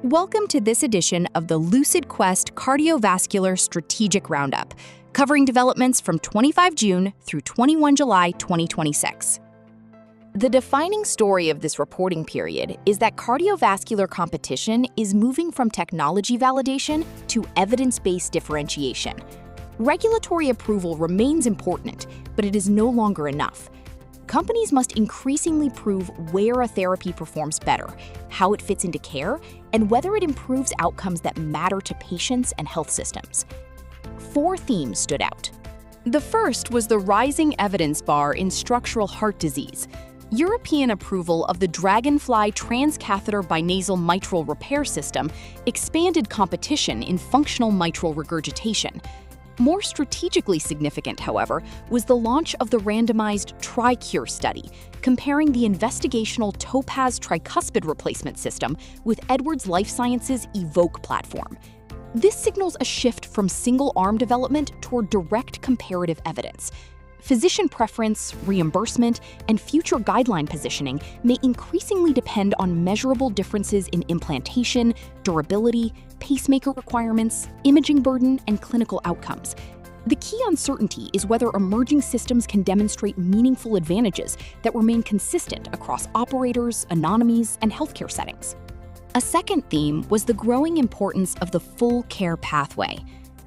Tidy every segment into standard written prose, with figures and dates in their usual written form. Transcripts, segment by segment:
Welcome to this edition of the LucidQuest Cardiovascular Strategic Roundup, covering developments from 25 June through 21 July 2026. The defining story of this reporting period is that cardiovascular competition is moving from technology validation to evidence-based differentiation. Regulatory approval remains important, but it is no longer enough. Companies must increasingly prove where a therapy performs better, how it fits into care, and whether it improves outcomes that matter to patients and health systems. 4 themes stood out. The first was the rising evidence bar in structural heart disease. European approval of the Dragonfly transcatheter binasal mitral repair system expanded competition in functional mitral regurgitation. More strategically significant, however, was the launch of the randomized TRICURE study, comparing the investigational Topaz tricuspid replacement system with Edwards Lifesciences' EVOQUE platform. This signals a shift from single-arm development toward direct comparative evidence. Physician preference, reimbursement, and future guideline positioning may increasingly depend on measurable differences in implantation, durability, pacemaker requirements, imaging burden, and clinical outcomes. The key uncertainty is whether emerging systems can demonstrate meaningful advantages that remain consistent across operators, anatomies, and healthcare settings. A second theme was the growing importance of the full care pathway.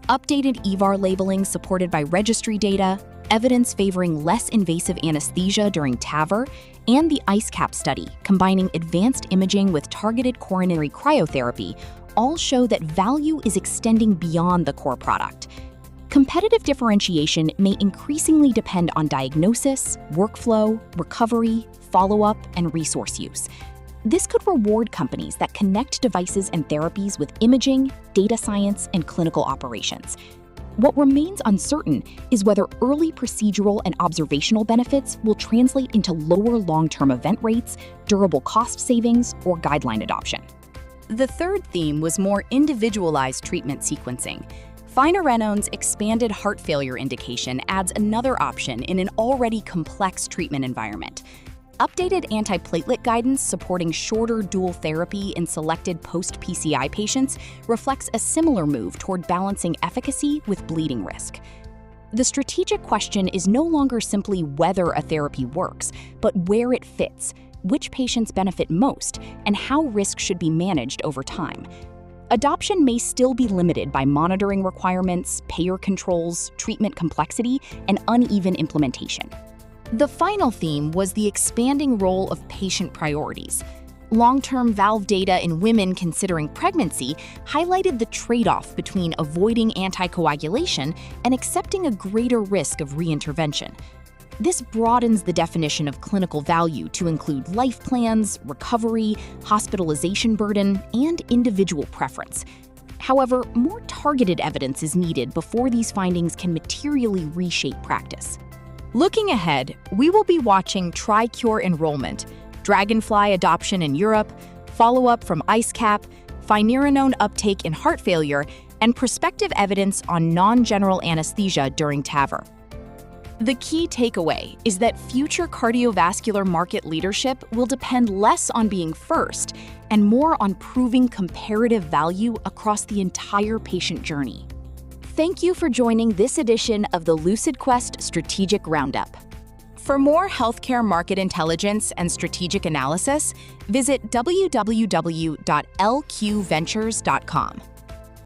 Updated EVAR labeling supported by registry data, evidence favoring less invasive anesthesia during TAVR, and the ICECAP study combining advanced imaging with targeted coronary cryotherapy all show that value is extending beyond the core product. Competitive differentiation may increasingly depend on diagnosis, workflow, recovery, follow-up, and resource use. This could reward companies that connect devices and therapies with imaging, data science, and clinical operations. What remains uncertain is whether early procedural and observational benefits will translate into lower long-term event rates, durable cost savings, or guideline adoption. The third theme was more individualized treatment sequencing. Finerenon's expanded heart failure indication adds another option in an already complex treatment environment. Updated antiplatelet guidance supporting shorter dual therapy in selected post-PCI patients reflects a similar move toward balancing efficacy with bleeding risk. The strategic question is no longer simply whether a therapy works, but where it fits, which patients benefit most, and how risk should be managed over time. Adoption may still be limited by monitoring requirements, payer controls, treatment complexity, and uneven implementation. The final theme was the expanding role of patient priorities. Long-term valve data in women considering pregnancy highlighted the trade-off between avoiding anticoagulation and accepting a greater risk of reintervention. This broadens the definition of clinical value to include life plans, recovery, hospitalization burden, and individual preference. However, more targeted evidence is needed before these findings can materially reshape practice. Looking ahead, we will be watching TRICURE enrollment, Dragonfly adoption in Europe, follow-up from ICECAP, Finerenone uptake in heart failure, and prospective evidence on non-general anesthesia during TAVR. The key takeaway is that future cardiovascular market leadership will depend less on being first and more on proving comparative value across the entire patient journey. Thank you for joining this edition of the LucidQuest Strategic Roundup. For more healthcare market intelligence and strategic analysis, visit www.lqventures.com.